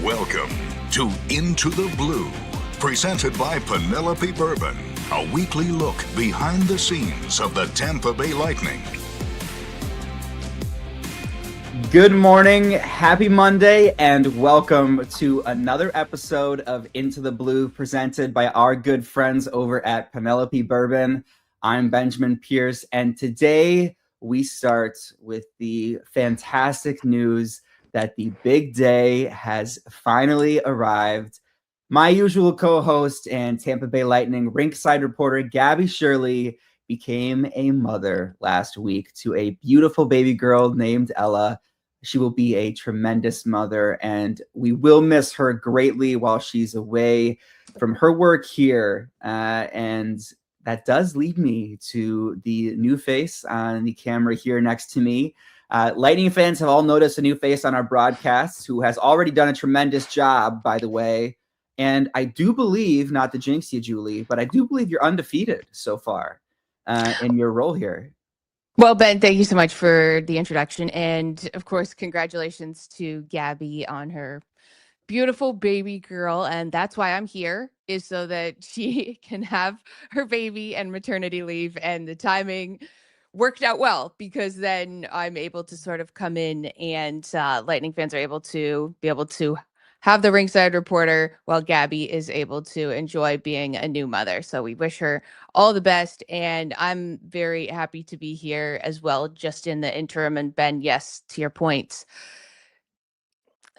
Welcome to Into the Blue, presented by Penelope Bourbon, a weekly look behind the scenes of the Tampa Bay Lightning. Good morning, happy Monday, and welcome to another episode of Into the Blue, presented by our good friends over at Penelope Bourbon. I'm Benjamin Pierce, and today we start with the fantastic news that the big day has finally arrived. My usual co-host and Tampa Bay Lightning rinkside reporter Gabby Shirley became a mother last week to a beautiful baby girl named Ella. She will be a tremendous mother, and we will miss her greatly while she's away from her work here. And that does lead me to the new face on the camera here next to me. Lightning fans have all noticed a new face on our broadcasts who has already done a tremendous job, by the way. And I do believe, not to jinx you, Julie, but I do believe you're undefeated so far in your role here. Well, Ben, thank you so much for the introduction. And of course, congratulations to Gabby on her beautiful baby girl. And that's why I'm here, is so that she can have her baby and maternity leave. And the timing worked out well, because then I'm able to sort of come in and Lightning fans are able to have the ringside reporter while Gabby is able to enjoy being a new mother. So we wish her all the best. And I'm very happy to be here as well, just in the interim. And Ben, yes, to your points,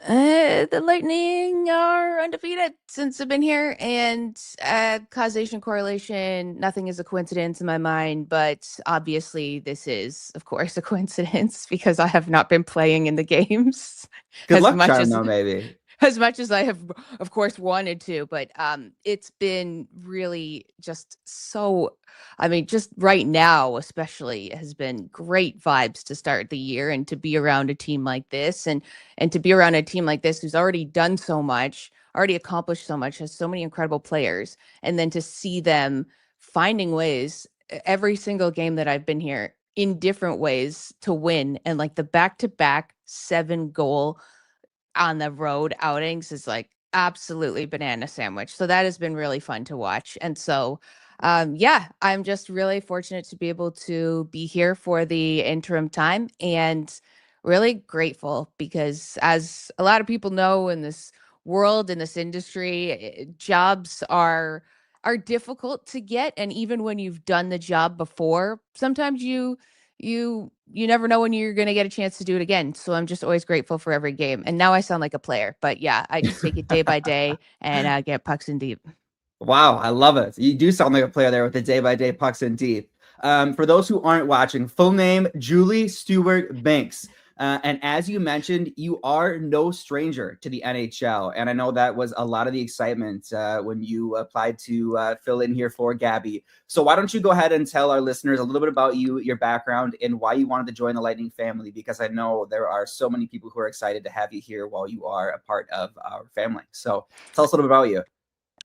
the Lightning are undefeated since I've been here, and causation correlation, nothing is a coincidence in my mind, but obviously this is, of course, a coincidence because I have not been playing in the games Good luck, Charno, maybe. As much as I have, of course, wanted to, but it's been really just so, just right now, especially, has been great vibes to start the year, and to be around a team like this, and to be around a team like this who's already done so much, already accomplished so much, has so many incredible players, and then to see them finding ways every single game that I've been here in different ways to win, and like the back-to-back 7-goal on the road outings is like absolutely banana sandwich. So that has been really fun to watch. And so, I'm just really fortunate to be able to be here for the interim time, and really grateful because, as a lot of people know in this world, in this industry, jobs are difficult to get. And even when you've done the job before, sometimes you never know when you're going to get a chance to do it again. So I'm just always grateful for every game. And now I sound like a player, but yeah, I just take it day by day and get pucks in deep. Wow, I love it. You do sound like a player there with the day-by-day pucks in deep. For those who aren't watching, full name, Julie Stewart-Binks. And as you mentioned, you are no stranger to the NHL. And I know that was a lot of the excitement when you applied to fill in here for Gabby. So why don't you go ahead and tell our listeners a little bit about you, your background, and why you wanted to join the Lightning family, because I know there are so many people who are excited to have you here while you are a part of our family. So tell us a little bit about you.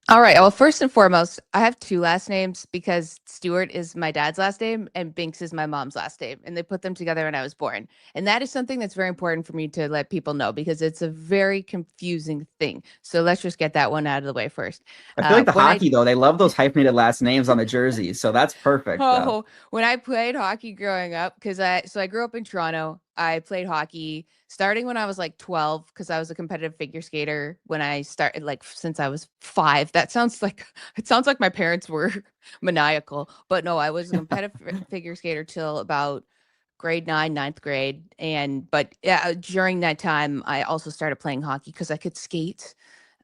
All right. Well, first and foremost, I have two last names because Stewart is my dad's last name and Binks is my mom's last name. And they put them together when I was born. And that is something that's very important for me to let people know, because it's a very confusing thing. So let's just get that one out of the way first. I feel like the hockey, though, they love those hyphenated last names on the jerseys. So that's perfect. When I played hockey growing up, because I grew up in Toronto, I played hockey starting when I was like 12, because I was a competitive figure skater when I started, like since I was 5. It sounds like my parents were maniacal, but no, I was a competitive figure skater till about grade 9, 9th grade. But during that time, I also started playing hockey because I could skate.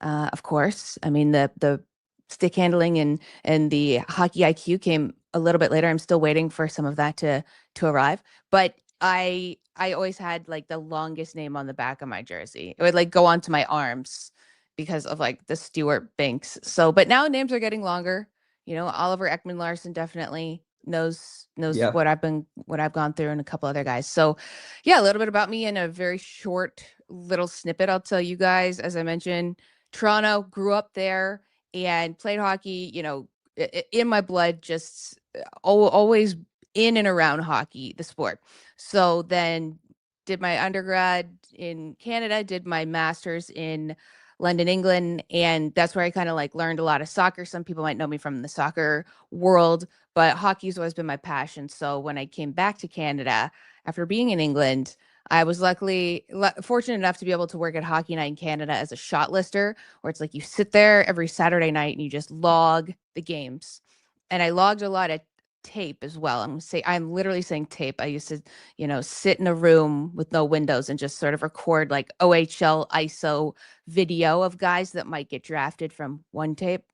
Of course, I mean the stick handling and the hockey IQ came a little bit later. I'm still waiting for some of that to arrive, but I always had like the longest name on the back of my jersey. It would like go onto my arms because of like the Stewart-Binks. So, but now names are getting longer. You know, Oliver Ekman-Larsson definitely knows what I've gone through, and a couple other guys. So yeah, a little bit about me in a very short little snippet. I'll tell you guys, as I mentioned, Toronto, grew up there and played hockey, you know, in my blood, just always in and around hockey, the sport. So then did my undergrad in Canada, did my master's in London, England, and that's where I kind of like learned a lot of soccer. Some people might know me from the soccer world, but hockey's always been my passion. So when I came back to Canada after being in England, I was fortunate enough to be able to work at Hockey Night in Canada as a shot lister, where it's like you sit there every Saturday night and you just log the games. And I logged a lot of tape as well. I'm literally saying tape. I used to, sit in a room with no windows and just sort of record like OHL ISO video of guys that might get drafted from one tape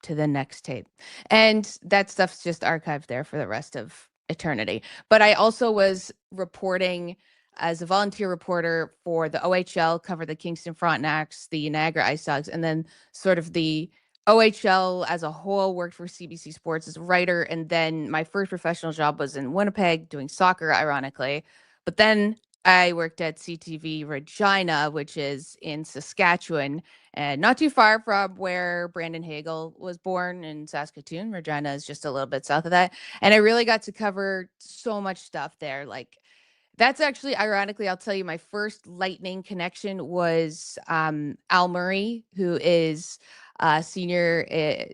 to the next tape. And that stuff's just archived there for the rest of eternity. But I also was reporting as a volunteer reporter for the OHL, covered the Kingston Frontenacs, the Niagara Ice Dogs, and then sort of the OHL as a whole, worked for CBC Sports as a writer. And then my first professional job was in Winnipeg doing soccer, ironically. But then I worked at CTV Regina, which is in Saskatchewan, and not too far from where Brandon Hagel was born in Saskatoon. Regina is just a little bit south of that. And I really got to cover so much stuff there. Like, that's actually, ironically, I'll tell you, my first Lightning connection was Al Murray, who is senior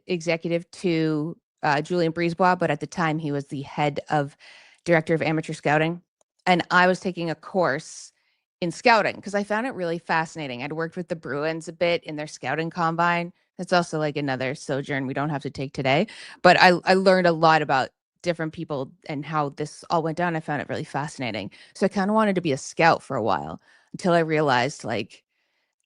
executive to Julien BriseBois, but at the time he was the head of director of amateur scouting. And I was taking a course in scouting because I found it really fascinating. I'd worked with the Bruins a bit in their scouting combine. That's also like another sojourn we don't have to take today. But I learned a lot about different people and how this all went down. I found it really fascinating. So I kind of wanted to be a scout for a while until I realized like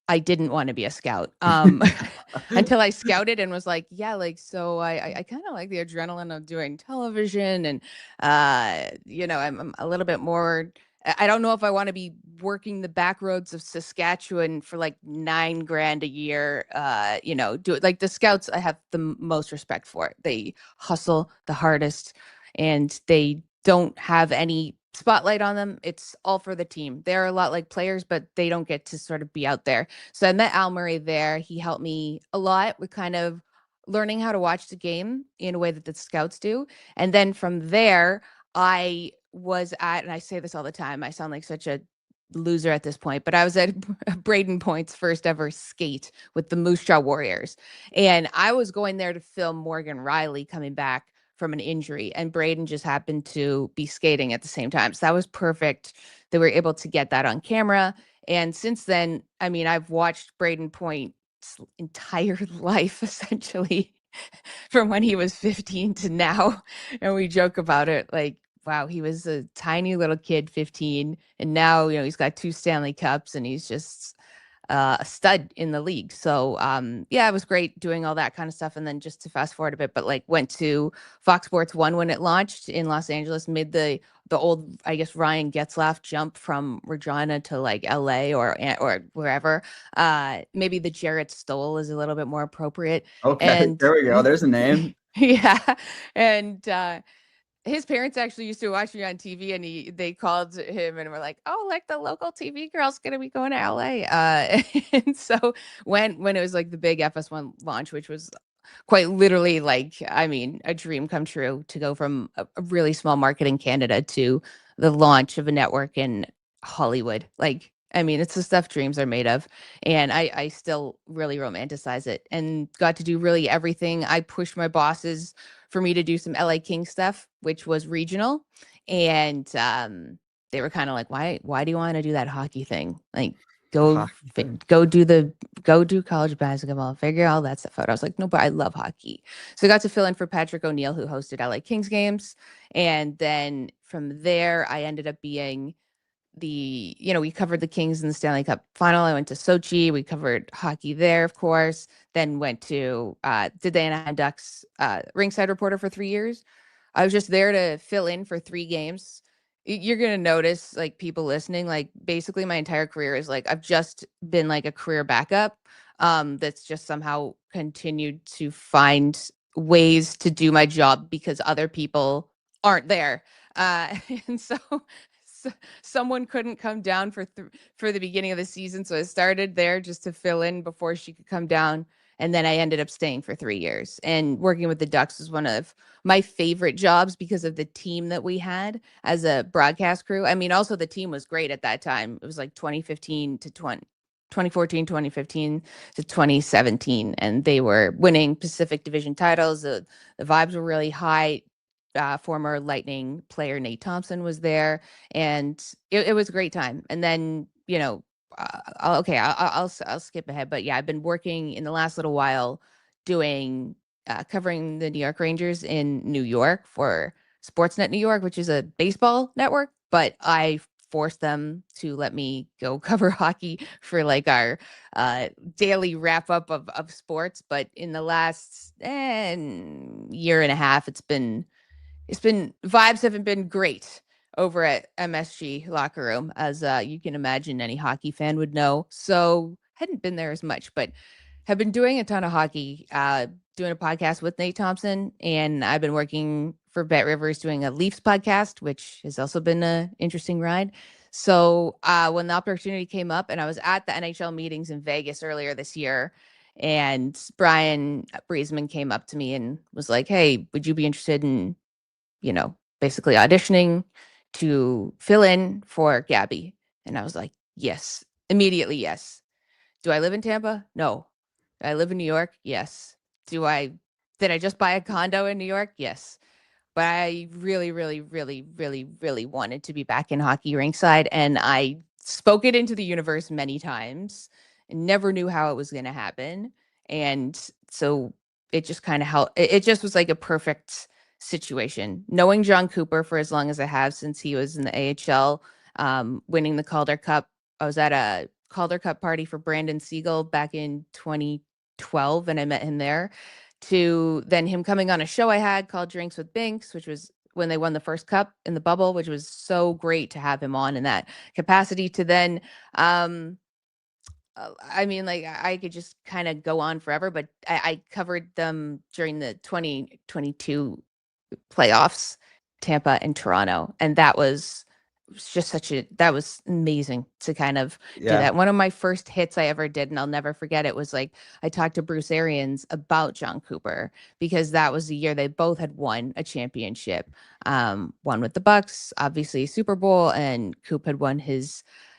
I didn't want to be a scout until I scouted and was like, yeah, like, so I kind of like the adrenaline of doing television and, I'm a little bit more, I don't know if I want to be working the back roads of Saskatchewan for like $9,000 a year, do it like the scouts. I have the most respect for it. They hustle the hardest and they don't have any spotlight on them. It's all for the team. They're a lot like players, but they don't get to sort of be out there. So I met Al Murray there. He helped me a lot with kind of learning how to watch the game in a way that the scouts do. And then from there, I was at, and I say this all the time, I sound like such a loser at this point, but I was at Braden Point's first ever skate with the Moose Jaw Warriors. And I was going there to film Morgan Riley coming back from an injury, and Braden just happened to be skating at the same time. So that was perfect. They were able to get that on camera. And since then, I mean, I've watched Braden Point's entire life, essentially, from when he was 15 to now. And we joke about it like, wow, he was a tiny little kid, 15. And now, he's got 2 Stanley Cups and he's just a stud in the league. So yeah, it was great doing all that kind of stuff. And then just to fast forward a bit, but like went to Fox Sports 1 when it launched in Los Angeles, made the old, I guess, Ryan Getzlaf jump from Regina to like LA or wherever. Maybe the Jarrett Stoll is a little bit more appropriate. Okay, And there we go. There's a name. yeah. And his parents actually used to watch me on TV, and they called him and were like, "Oh, like the local TV girl's gonna be going to LA." And so when it was like the big FS1 launch, which was quite literally like, I mean, a dream come true to go from a really small market in Canada to the launch of a network in Hollywood. Like, I mean, it's the stuff dreams are made of. And I still really romanticize it and got to do really everything. I pushed my bosses for me to do some LA King stuff, which was regional. And they were kind of like, why do you want to do that hockey thing? Like, go do college basketball, figure all that stuff out. I was like, no, but I love hockey. So I got to fill in for Patrick O'Neill, who hosted LA Kings games. And then from there, I ended up being we covered the Kings in the Stanley Cup final. I went to Sochi. We covered hockey there, of course. Then went to, did the Anaheim Ducks ringside reporter for 3 years. I was just there to fill in for 3 games. You're going to notice, like, people listening, like, basically my entire career is like, I've just been like a career backup that's just somehow continued to find ways to do my job because other people aren't there. And so someone couldn't come down for the beginning of the season. So I started there just to fill in before she could come down. And then I ended up staying for 3 years. And working with the Ducks was one of my favorite jobs because of the team that we had as a broadcast crew. I mean, also the team was great at that time. It was like 2014, 2015 to 2017. And they were winning Pacific Division titles. The vibes were really high. Former Lightning player Nate Thompson was there, and it was a great time. And then, I'll skip ahead, but yeah, I've been working in the last little while doing covering the New York Rangers in New York for Sportsnet New York, which is a baseball network, but I forced them to let me go cover hockey for like our daily wrap up of sports. But in the last year and a half, it's been vibes haven't been great over at MSG locker room, as you can imagine any hockey fan would know. So hadn't been there as much, but have been doing a ton of hockey, doing a podcast with Nate Thompson, and I've been working for Bet Rivers doing a Leafs podcast, which has also been an interesting ride. So when the opportunity came up, and I was at the NHL meetings in Vegas earlier this year, and Brian Breezeman came up to me and was like, "Hey, would you be interested in basically auditioning to fill in for Gabby?" And I was like, yes, immediately, yes. Do I live in Tampa? No. Do I live in New York? Yes. Did I just buy a condo in New York? Yes. But I really, really, really, really, really wanted to be back in hockey rinkside. And I spoke it into the universe many times and never knew how it was going to happen. And so it just kind of helped. It just was like a perfect situation. Knowing John Cooper for as long as I have since he was in the AHL, winning the Calder Cup. I was at a Calder Cup party for Brandon Siegel back in 2012, and I met him there. To then him coming on a show I had called Drinks with Binks, which was when they won the first cup in the bubble, which was so great to have him on in that capacity. To then, I could just kind of go on forever, but I covered them during the 2022 playoffs, Tampa and Toronto. And that was that was amazing to kind of do that. One of my first hits I ever did, and I'll never forget it, was like, I talked to Bruce Arians about John Cooper, because that was the year they both had won a championship. One with the Bucks, obviously Super Bowl, and Coop had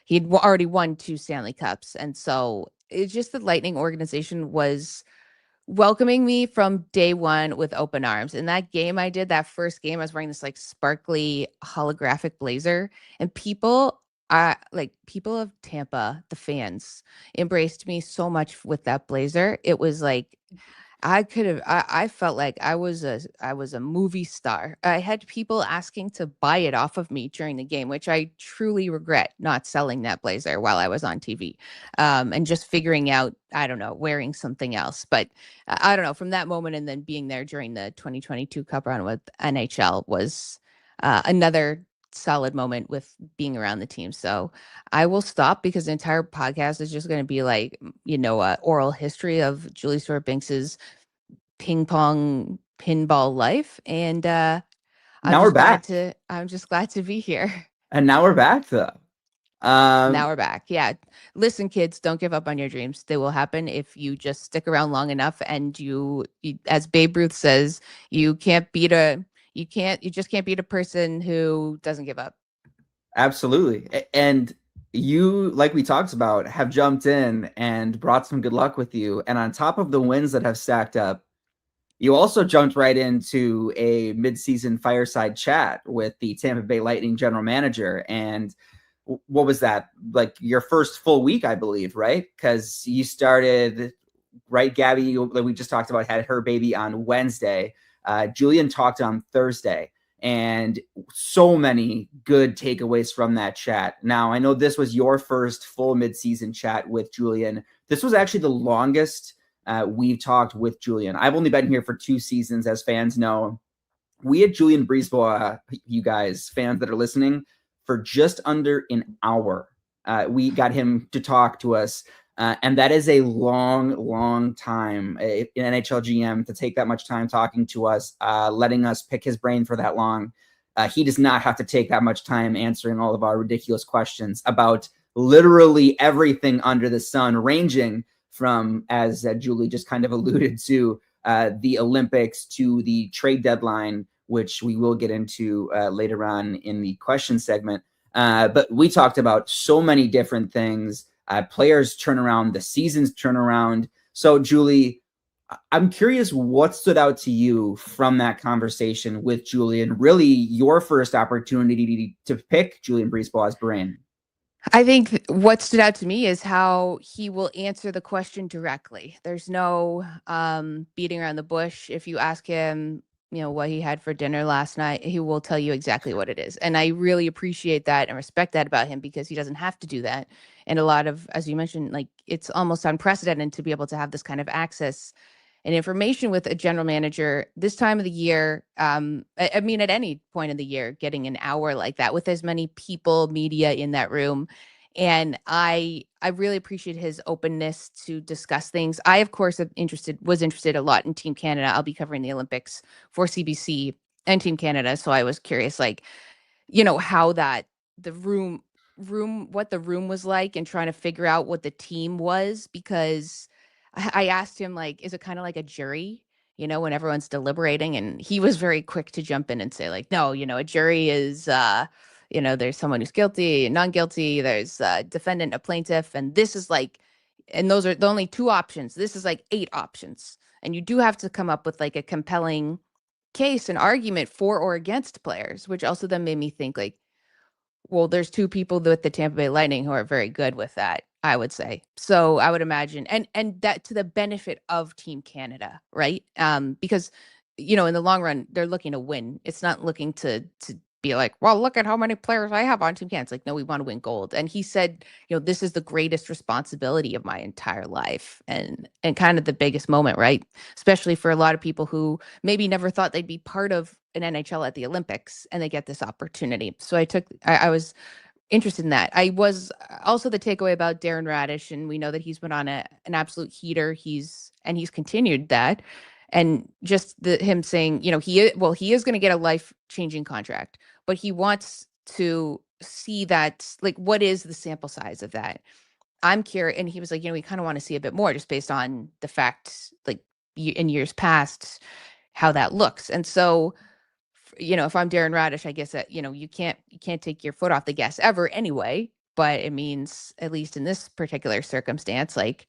he'd already won 2 Stanley Cups. And so it's just the Lightning organization was welcoming me from day one with open arms. In that game I did, that first game, I was wearing this like sparkly holographic blazer, and people of Tampa, the fans, embraced me so much with that blazer. It was like I felt like I was a movie star. I had people asking to buy it off of me during the game, which I truly regret not selling that blazer while I was on TV, and just figuring out, I don't know, wearing something else. But I don't know, from that moment and then being there during the 2022 Cup run with NHL was another solid moment with being around the team. So I will stop, because the entire podcast is just going to be like, oral history of Julie Stewart-Binks's ping pong pinball life. And now we're back. I'm just glad to be here. And now we're back though. Now we're back. Yeah. Listen, kids, don't give up on your dreams. They will happen if you just stick around long enough. And you, as Babe Ruth says, you just can't beat a person who doesn't give up. Absolutely. And you, like we talked about, have jumped in and brought some good luck with you. And on top of the wins that have stacked up, you also jumped right into a midseason fireside chat with the Tampa Bay Lightning general manager. And what was that? Like your first full week, I believe, right? Because you started, right, Gabby, like we just talked about, had her baby on Wednesday. Julien talked on Thursday, and so many good takeaways from that chat. Now, I know this was your first full midseason chat with Julien. This was actually the longest we've talked with Julien. I've only been here for 2 seasons, as fans know. We had Julien BriseBois, you guys, fans that are listening, for just under an hour. We got him to talk to us. And that is a long, long time in NHL GM to take that much time talking to us, letting us pick his brain for that long. He does not have to take that much time answering all of our ridiculous questions about literally everything under the sun, ranging from, as Julie just kind of alluded to, the Olympics to the trade deadline, which we will get into later on in the question segment. But we talked about so many different things, players turn around, the seasons turn around. So, Julie, I'm curious what stood out to you from that conversation with Julien, really your first opportunity to pick Julien BriseBois' brain. I think what stood out to me is how he will answer the question directly. There's no beating around the bush. If you ask him, what he had for dinner last night, he will tell you exactly what it is. And I really appreciate that and respect that about him, because he doesn't have to do that. And a lot of, as you mentioned, like, it's almost unprecedented to be able to have this kind of access and information with a general manager this time of the year. I mean, at any point in the year, getting an hour like that with as many people, media in that room. And I really appreciate his openness to discuss things. I, of course, was interested a lot in Team Canada. I'll be covering the Olympics for CBC and Team Canada. So I was curious, like, how what the room was like, and trying to figure out what the team was, because I asked him, like, is it kind of like a jury, when everyone's deliberating? And he was very quick to jump in and say, like, no, a jury is, there's someone who's guilty and non-guilty. There's a defendant, a plaintiff. And this is like, and those are the only two options. This is like 8 options. And you do have to come up with like a compelling case, an argument for or against players, which also then made me think, like, well, there's 2 people with the Tampa Bay Lightning who are very good with that, I would say. So I would imagine, and that to the benefit of Team Canada, right? Because, in the long run, they're looking to win. It's not looking to be like, well, look at how many players I have on Team Canada. It's like, no, we want to win gold. And he said, this is the greatest responsibility of my entire life, and kind of the biggest moment, right? Especially for a lot of people who maybe never thought they'd be part of an NHL at the Olympics, and they get this opportunity. So I was interested in that. I was also the takeaway about Darren Raddysh, and we know that he's been on an absolute heater. He's continued that, and just him saying, he is going to get a life-changing contract, but he wants to see that, like, what is the sample size of that? I'm curious, and he was like, we kind of want to see a bit more, just based on the fact, like, in years past, how that looks. And so, if I'm Darren Raddysh, I guess that, you can't take your foot off the gas ever anyway, but it means, at least in this particular circumstance, like,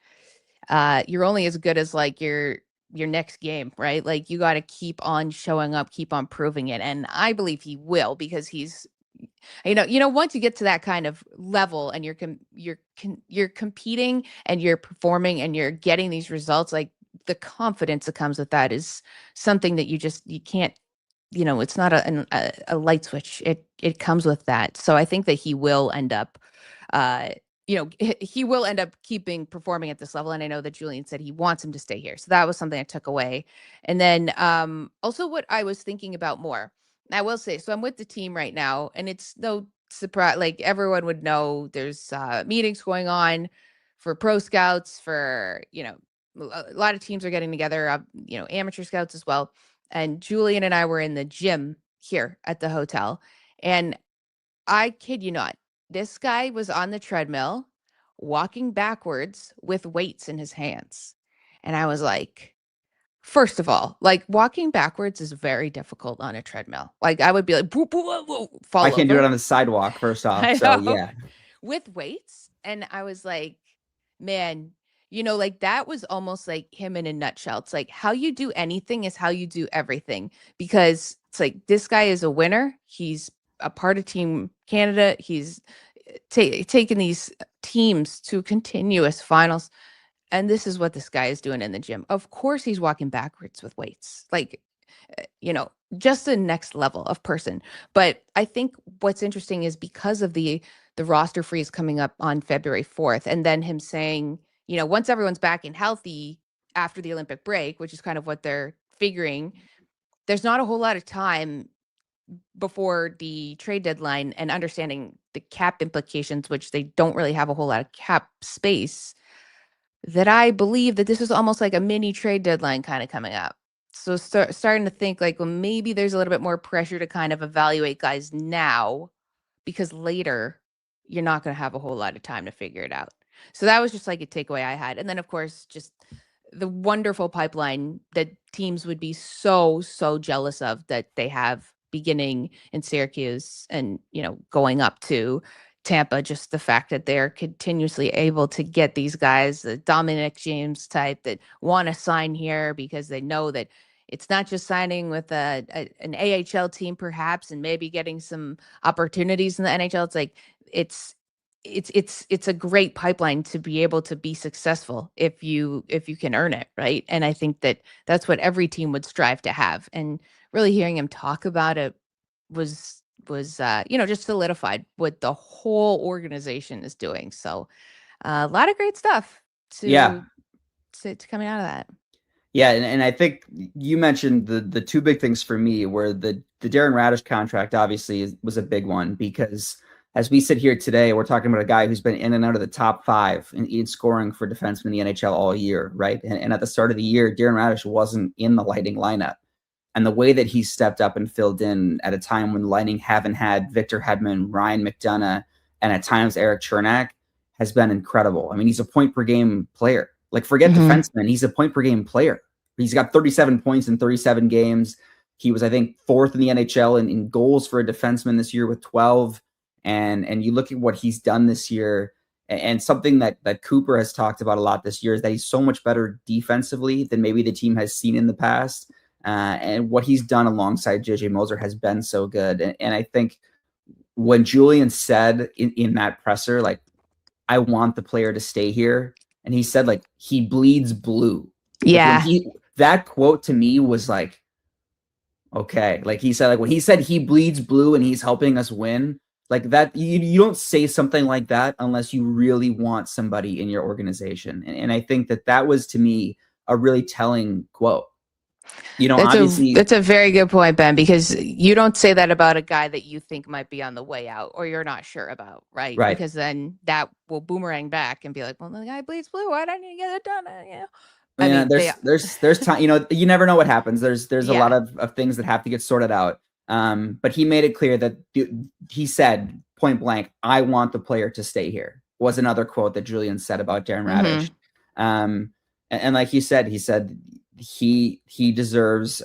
you're only as good as, like, your next game, right? Like, you got to keep on showing up, keep on proving it. And I believe he will, because he's, once you get to that kind of level, and you're competing and you're performing and you're getting these results, like, the confidence that comes with that is something that you can't, it's not a light switch. It comes with that. So I think that he will end up, he will end up performing at this level. And I know that Julien said he wants him to stay here. So that was something I took away. And then also what I was thinking about more, I will say, so I'm with the team right now, and it's no surprise, like, everyone would know there's meetings going on for pro scouts, for, a lot of teams are getting together, amateur scouts as well. And Julien and I were in the gym here at the hotel, and I kid you not, this guy was on the treadmill walking backwards with weights in his hands. And I was like, first of all, like, walking backwards is very difficult on a treadmill. Like, I would be like, boo, boo, boo, boo, fall I can't do over. it on the sidewalk, first off. I So, know. yeah. With weights. And I was like, man, like, that was almost like him in a nutshell. It's like, how you do anything is how you do everything, because it's like, this guy is a winner. He's a part of Team Canada. He's taken these teams to continuous finals. And this is what this guy is doing in the gym. Of course, he's walking backwards with weights, like, just the next level of person. But I think what's interesting is, because of the roster freeze coming up on February 4th, and then him saying, once everyone's back and healthy after the Olympic break, which is kind of what they're figuring, there's not a whole lot of time before the trade deadline, and understanding the cap implications, which they don't really have a whole lot of cap space, that I believe that this is almost like a mini trade deadline kind of coming up. So starting to think, like, well, maybe there's a little bit more pressure to kind of evaluate guys now, because later you're not going to have a whole lot of time to figure it out. So that was just like a takeaway I had. And then, of course, just the wonderful pipeline that teams would be so, so jealous of that they have beginning in Syracuse and, going up to Tampa. Just the fact that they're continuously able to get these guys, the Dominic James type, that want to sign here because they know that it's not just signing with an AHL team perhaps and maybe getting some opportunities in the NHL. It's like it's a great pipeline to be able to be successful if you can earn it, right? And I think that that's what every team would strive to have. And really hearing him talk about it was just solidified what the whole organization is doing. So a lot of great stuff to coming out of that. Yeah, and I think you mentioned the two big things for me were the Darren Raddysh contract obviously was a big one, because as we sit here today, we're talking about a guy who's been in and out of the top 5 in scoring for defensemen in the NHL all year, right? And at the start of the year, Darren Raddysh wasn't in the Lightning lineup. And the way that he stepped up and filled in at a time when Lightning haven't had Victor Hedman, Ryan McDonough, and at times Eric Chernak has been incredible. I mean, he's a point-per-game player. Like, forget defenseman, he's a point-per-game player. He's got 37 points in 37 games. He was, I think, 4th in the NHL in goals for a defenseman this year with 12. And you look at what he's done this year, and something that Cooper has talked about a lot this year is that he's so much better defensively than maybe the team has seen in the past. And what he's done alongside JJ Moser has been so good. And I think when Julien said in that presser, like, I want the player to stay here, and he said, like, he bleeds blue. Yeah. Like, that quote to me was like, okay. Like, he said, like, when he said he bleeds blue and he's helping us win, like that, you don't say something like that unless you really want somebody in your organization. And I think that was, to me, a really telling quote. That's a very good point, Ben, because you don't say that about a guy that you think might be on the way out or you're not sure about, right? Because then that will boomerang back and be like, well, the guy bleeds blue. Why don't you get it done? I mean, there's time, you never know what happens. There's a lot of things that have to get sorted out. But he made it clear that he said point blank, I want the player to stay here, was another quote that Julien said about Darren Raddysh. And like you said, he said he deserves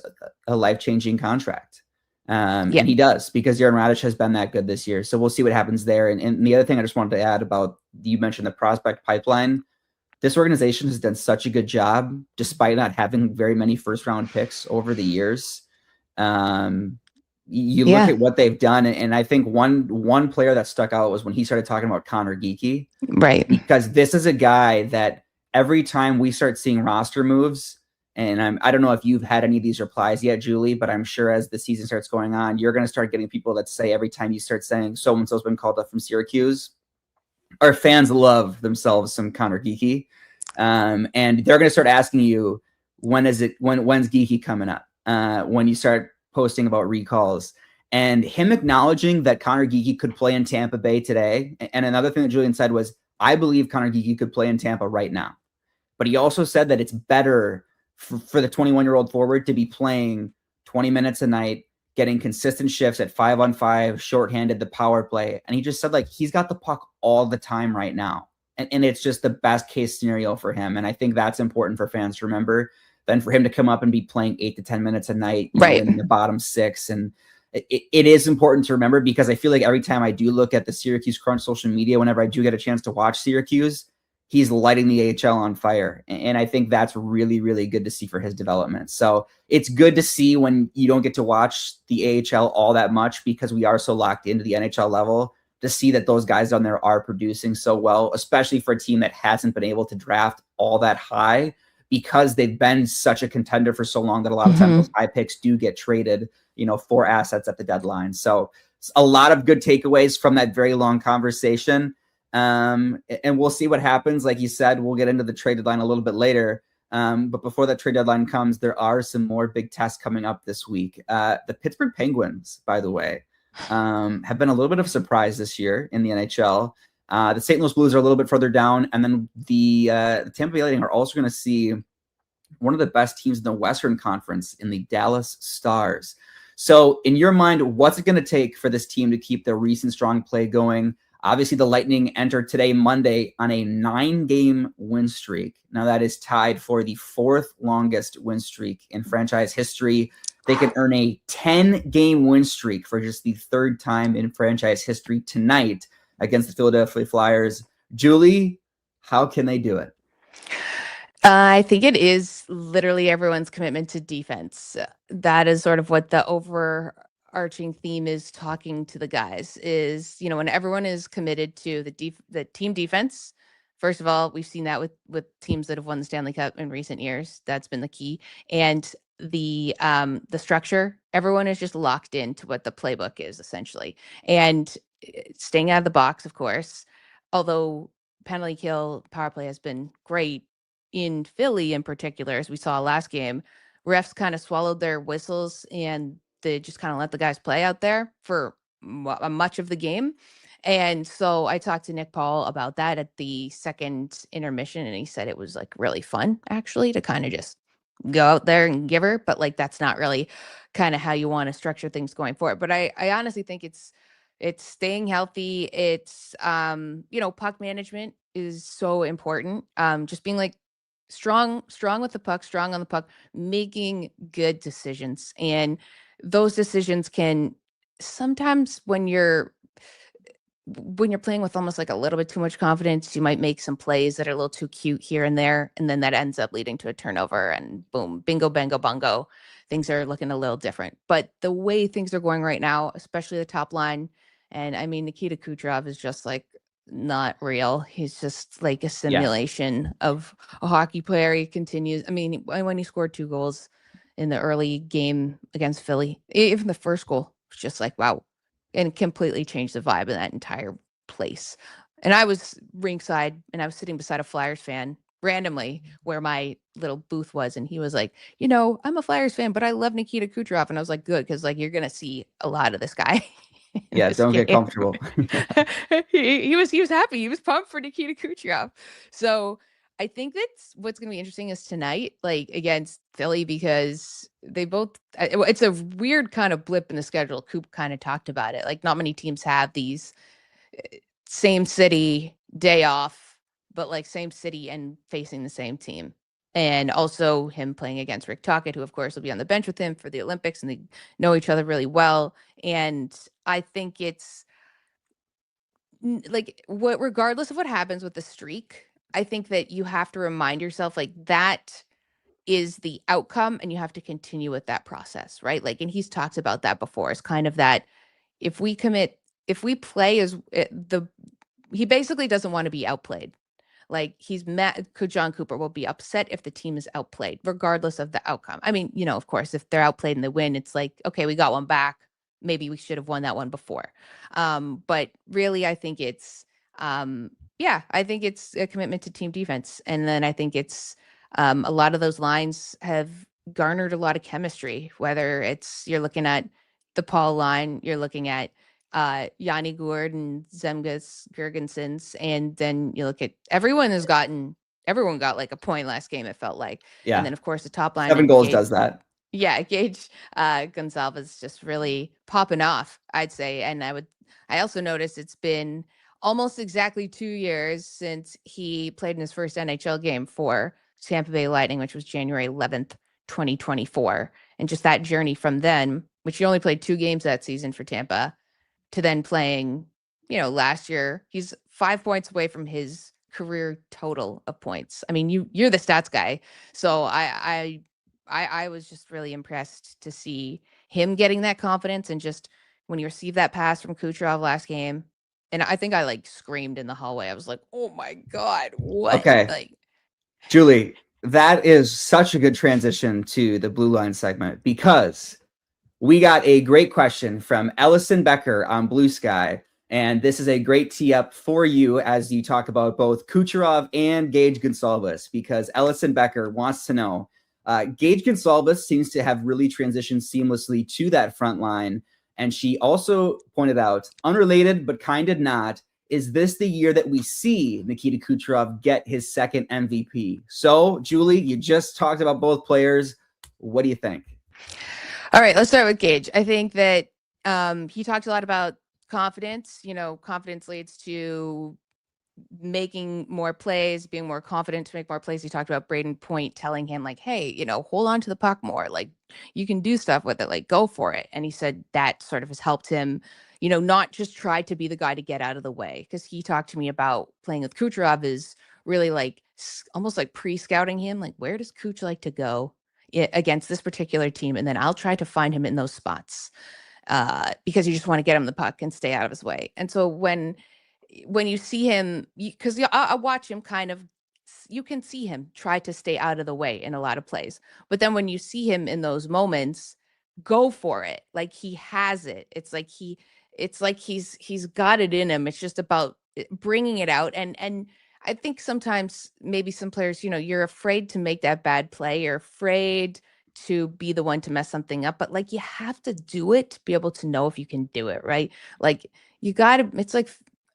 a life-changing contract. And he does, because Darren Raddysh has been that good this year. So we'll see what happens there. And the other thing I just wanted to add about, you mentioned the prospect pipeline. This organization has done such a good job, despite not having very many first-round picks over the years. You look at what they've done, and I think one player that stuck out was when he started talking about Conor Geekie. Right. Because this is a guy that every time we start seeing roster moves, and I don't know if you've had any of these replies yet, Julie, but I'm sure as the season starts going on, you're going to start getting people that say every time you start saying so-and-so's been called up from Syracuse, our fans love themselves some Conor Geekie. And they're going to start asking you, when's Geekie coming up? When you start posting about recalls, and him acknowledging that Conor Geekie could play in Tampa Bay today. And another thing that Julien said was, I believe Conor Geekie could play in Tampa right now. But he also said that it's better for the 21-year-old forward to be playing 20 minutes a night, getting consistent shifts at 5-on-5, shorthanded, the power play. And he just said, like, he's got the puck all the time right now. And it's just the best case scenario for him. And I think that's important for fans to remember. Then for him to come up and be playing 8 to 10 minutes a night, in the bottom 6. And it is important to remember, because I feel like every time I do look at the Syracuse Crunch social media, whenever I do get a chance to watch Syracuse, he's lighting the AHL on fire. And I think that's really, really good to see for his development. So it's good to see when you don't get to watch the AHL all that much, because we are so locked into the NHL level, to see that those guys down there are producing so well, especially for a team that hasn't been able to draft all that high, because they've been such a contender for so long that a lot of times those high picks do get traded, for assets at the deadline. So a lot of good takeaways from that very long conversation. And we'll see what happens. Like you said, we'll get into the trade deadline a little bit later. But before that trade deadline comes, there are some more big tests coming up this week. The Pittsburgh Penguins, by the way, have been a little bit of a surprise this year in the NHL. The St. Louis Blues are a little bit further down. And then the Tampa Bay Lightning are also going to see one of the best teams in the Western Conference in the Dallas Stars. So in your mind, what's it going to take for this team to keep their recent strong play going? Obviously, the Lightning entered today, Monday, on a 9-game win streak. Now, that is tied for the 4th longest win streak in franchise history. They can earn a 10-game win streak for just the 3rd time in franchise history tonight against the Philadelphia Flyers. Julie, how can they do it? I think it is literally everyone's commitment to defense. That is sort of what the overarching theme is talking to the guys is, when everyone is committed to the team defense. First of all, we've seen that with teams that have won the Stanley Cup in recent years. That's been the key. And the structure, everyone is just locked into what the playbook is essentially. And staying out of the box, of course, although penalty kill power play has been great in Philly in particular, as we saw last game, refs kind of swallowed their whistles and they just kind of let the guys play out there for much of the game. And so I talked to Nick Paul about that at the second intermission, and he said it was like really fun actually to kind of just go out there and give her, but like that's not really kind of how you want to structure things going forward. But I honestly think it's staying healthy. It's puck management is so important. Just being like strong with the puck, strong on the puck, making good decisions. And those decisions can sometimes when you're playing with almost like a little bit too much confidence, you might make some plays that are a little too cute here and there. And then that ends up leading to a turnover and boom, bingo, bango, bongo. Things are looking a little different. But the way things are going right now, especially the top line, and I mean, Nikita Kucherov is just like not real. He's just like a simulation of a hockey player. He continues. I mean, when he scored 2 goals in the early game against Philly, even the first goal was just like, wow. And completely changed the vibe of that entire place. And I was ringside and I was sitting beside a Flyers fan randomly where my little booth was. And he was like, I'm a Flyers fan, but I love Nikita Kucherov. And I was like, good, because like you're going to see a lot of this guy. Yeah, don't get comfortable. he was happy. He was pumped for Nikita Kucherov. So I think that's what's going to be interesting is tonight, like against Philly, because they both, it's a weird kind of blip in the schedule. Coop kind of talked about it. Like not many teams have these same city day off, but like same city and facing the same team. And also him playing against Rick Tocchet, who of course will be on the bench with him for the Olympics, and they know each other really well. And I think it's like regardless of what happens with the streak, I think that you have to remind yourself like that is the outcome and you have to continue with that process, right? Like, and he's talked about that before. It's kind of that if we play as he basically doesn't want to be outplayed. Like he's mad. John Cooper will be upset if the team is outplayed, regardless of the outcome. I mean, of course, if they're outplayed and they win, it's like, okay, we got one back. Maybe we should have won that one before. But really, I think it's, I think it's a commitment to team defense. And then I think it's a lot of those lines have garnered a lot of chemistry, whether it's you're looking at the Paul line, you're looking at Yanni Gourde and Zemgus Girgensons, and then you look at everyone got like a point last game, it felt like. Yeah. And then of course the top line 7 goals does that. Yeah, Gage Goncalves is just really popping off, I'd say. And I also noticed it's been almost exactly 2 years since he played in his first NHL game for Tampa Bay Lightning, which was January 11th, 2024. And just that journey from then, which he only played 2 games that season for Tampa, to then playing, last year, he's 5 points away from his career total of points. I mean, you're the stats guy. So I was just really impressed to see him getting that confidence. And just when you receive that pass from Kucherov last game, and I think I like screamed in the hallway. I was like, oh my God, what? Okay. Like, Julie, that is such a good transition to the Blue Line segment, because we got a great question from Ellison Becker on Blue Sky. And this is a great tee up for you as you talk about both Kucherov and Gage Goncalves, because Ellison Becker wants to know, Gage Goncalves seems to have really transitioned seamlessly to that front line. And she also pointed out, unrelated, but kind of not, is this the year that we see Nikita Kucherov get his second MVP? So, Julie, you just talked about both players. What do you think? All right, let's start with Gage. I think that he talked a lot about confidence. Confidence leads to making more plays, being more confident to make more plays. He talked about Braden Point telling him like, hey, hold on to the puck more. Like, you can do stuff with it, like go for it. And he said that sort of has helped him, not just try to be the guy to get out of the way. Cause he talked to me about playing with Kucherov is really like almost like pre-scouting him. Like, where does Kuch like to go against this particular team? And then I'll try to find him in those spots because you just want to get him the puck and stay out of his way. And so when you see him, because I watch him you can see him try to stay out of the way in a lot of plays. But then when you see him in those moments, go for it. Like, he has it. It's like he's got it in him. It's just about bringing it out. And I think sometimes maybe some players, you're afraid to make that bad play. You're afraid to be the one to mess something up. But like, you have to do it to be able to know if you can do it, right? Like, it's like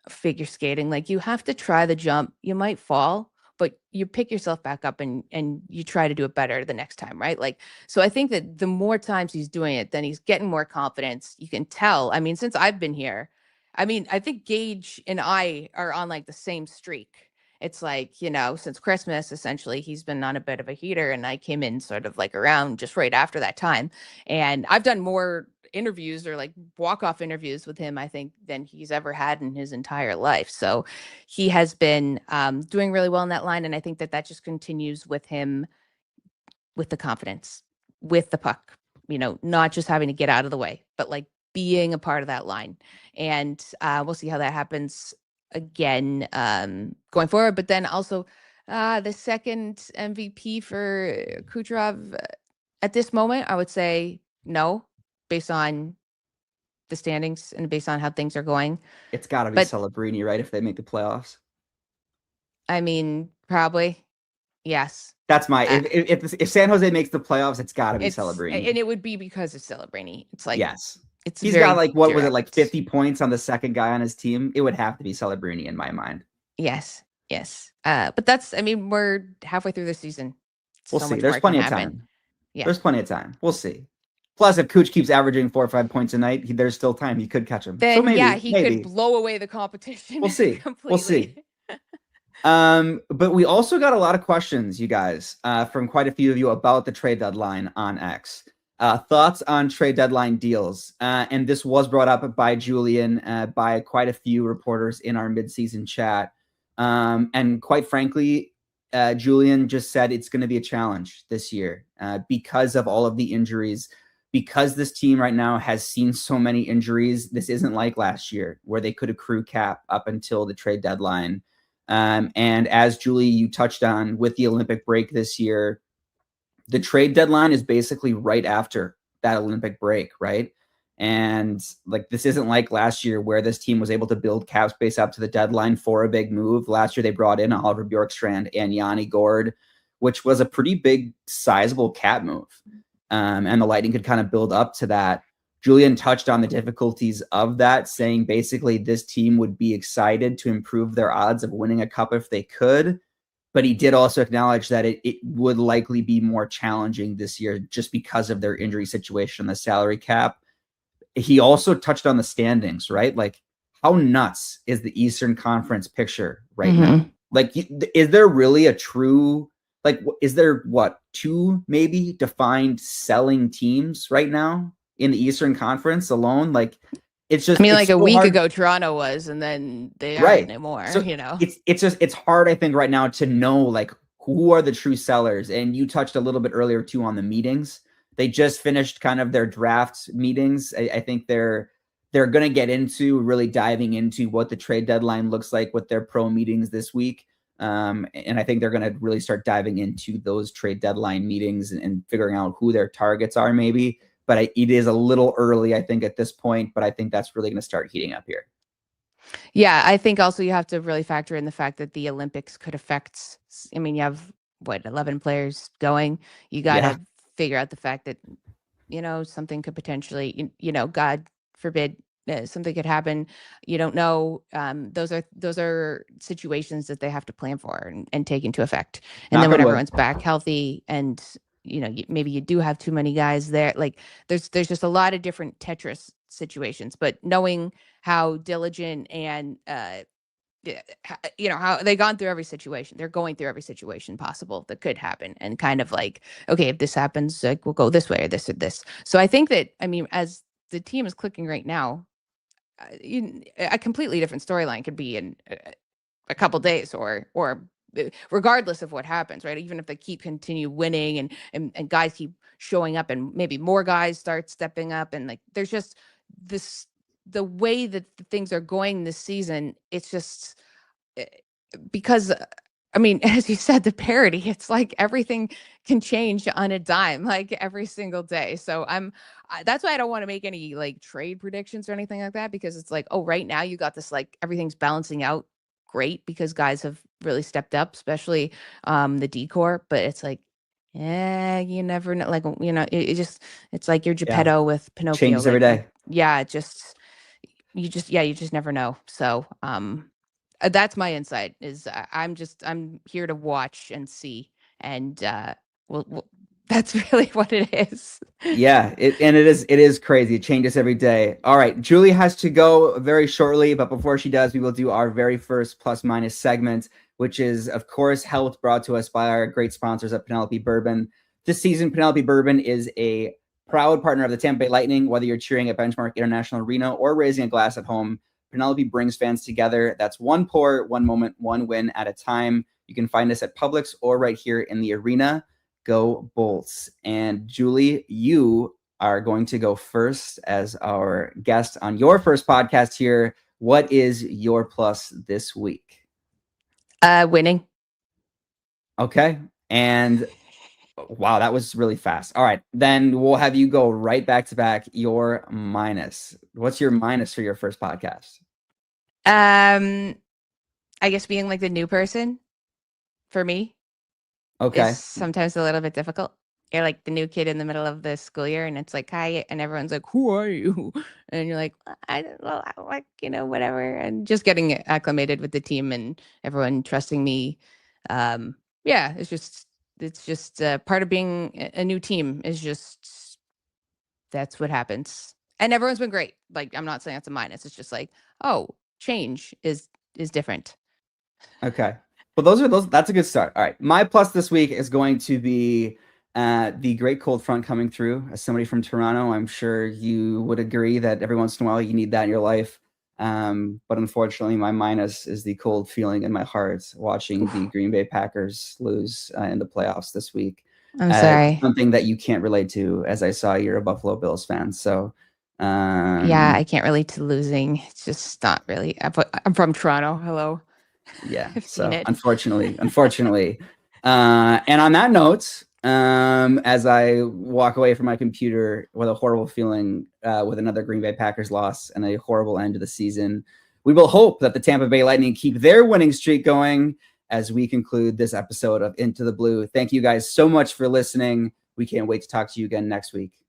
figure skating. Like, you have to try the jump. You might fall, but you pick yourself back up and you try to do it better the next time, right? Like, so I think that the more times he's doing it, then he's getting more confidence. You can tell. I mean, since I've been here, I think Gage and I are on like the same streak. It's like, since Christmas, essentially, he's been on a bit of a heater, and I came in sort of like around just right after that time. And I've done more interviews or like walk-off interviews with him, I think, than he's ever had in his entire life. So he has been doing really well in that line. And I think that just continues with him, with the confidence, with the puck, not just having to get out of the way, but like being a part of that line. And we'll see how that happens again going forward. But then also the second MVP for Kucherov at this moment, I would say no, based on the standings and based on how things are going. It's got to be Celebrini, right? If they make the playoffs. I mean, probably. Yes. That's my if San Jose makes the playoffs, it's got to be Celebrini. And it would be because of Celebrini. It's like, yes. He's got like, what was it, like 50 points on the second guy on his team? It would have to be Celebrini in my mind. Yes. But that's, we're halfway through the season. We'll see. There's plenty of time. Yeah. There's plenty of time. We'll see. Plus, if Kuch keeps averaging 4 or 5 points a night, there's still time. He could catch him. Then, so maybe, he could blow away the competition. We'll see. Completely. We'll see. But we also got a lot of questions, you guys, from quite a few of you about the trade deadline on X. Thoughts on trade deadline deals. And this was brought up by Julien, by quite a few reporters in our midseason chat. And quite frankly, Julien just said it's going to be a challenge this year because of all of the injuries. Because this team right now has seen so many injuries, this isn't like last year where they could accrue cap up until the trade deadline. And as Julie, you touched on with the Olympic break this year, the trade deadline is basically right after that Olympic break, right? And like, this isn't like last year where this team was able to build cap space up to the deadline for a big move. Last year, they brought in Oliver Bjorkstrand and Yanni Gourde, which was a pretty big, sizable cap move. And the Lightning could kind of build up to that. Julien touched on the difficulties of that, saying basically this team would be excited to improve their odds of winning a cup if they could. But he did also acknowledge that it would likely be more challenging this year just because of their injury situation, the salary cap. He also touched on the standings, right? Like, how nuts is the Eastern Conference picture right now? Like, is there really a true, like, is there two maybe defined selling teams right now in the Eastern Conference alone? Like, it's just, like so a week hard. ago, Toronto was, and then they aren't anymore, so it's hard, I think, right now to know, like, who are the true sellers. And you touched a little bit earlier too on the meetings. They just finished kind of their draft meetings. I think they're going to get into really diving into what the trade deadline looks like with their pro meetings this week. And I think they're going to really start diving into those trade deadline meetings and figuring out who their targets are maybe. But it is a little early, I think, at this point. But I think that's really going to start heating up here. Yeah, I think also you have to really factor in the fact that the Olympics could affect. You have 11 players going. You got to figure out the fact that something could potentially, God forbid, something could happen. You don't know. Those are situations that they have to plan for and take into effect. And then when everyone's back healthy and maybe you do have too many guys there, like there's just a lot of different Tetris situations, but knowing how diligent and how they've gone through every situation, they're going through every situation possible that could happen, and kind of like, okay, if this happens, like, we'll go this way or this or this. So I think that, I mean, as the team is clicking right now, a completely different storyline could be in a couple days, or regardless of what happens, right? Even if they continue winning, and guys keep showing up, and maybe more guys start stepping up, and like, there's just this, the way that things are going this season, it's just because, I mean, as you said, the parity, it's like everything can change on a dime, like every single day. So that's why I don't want to make any like trade predictions or anything like that, because it's like, oh, right now you got this, like, everything's balancing out great because guys have really stepped up, especially the decor. But it's like, you never know. Like, it's like your Geppetto with Pinocchio. Changes every day. Yeah, you just never know. So that's my insight, is I'm here to watch and see, and that's really what it is. Yeah, it is crazy. It changes every day. All right, Julie has to go very shortly, but before she does, we will do our very first plus minus segment, which is, of course, helped brought to us by our great sponsors at Penelope Bourbon. This season, Penelope Bourbon is a proud partner of the Tampa Bay Lightning. Whether you're cheering at Benchmark International Arena or raising a glass at home, Penelope brings fans together. That's one pour, one moment, one win at a time. You can find us at Publix or right here in the arena. Go Bolts. And Julie, you are going to go first as our guest on your first podcast here. What is your plus this week? Winning. Okay. And wow, that was really fast. All right, then we'll have you go right back to back. Your minus. What's your minus for your first podcast? I guess being like the new person for me. Okay. Is sometimes a little bit difficult. You're like the new kid in the middle of the school year, and it's like, hi, and everyone's like, who are you? And you're like, I like, whatever, and just getting acclimated with the team and everyone trusting me. It's just part of being a new team, is just, that's what happens. And everyone's been great. Like, I'm not saying that's a minus. It's just like, oh, change is different. Okay. Well, that's a good start. All right. My plus this week is going to be the great cold front coming through. As somebody from Toronto, I'm sure you would agree that every once in a while you need that in your life. But unfortunately, my minus is the cold feeling in my heart watching the Green Bay Packers lose in the playoffs this week. I'm sorry. Something that you can't relate to, as I saw you're a Buffalo Bills fan. So I can't relate to losing. It's just not really. I'm from Toronto. Hello. Yeah. So unfortunately. And on that note, as I walk away from my computer with a horrible feeling, with another Green Bay Packers loss and a horrible end to the season, we will hope that the Tampa Bay Lightning keep their winning streak going as we conclude this episode of Into the Blue. Thank you guys so much for listening. We can't wait to talk to you again next week.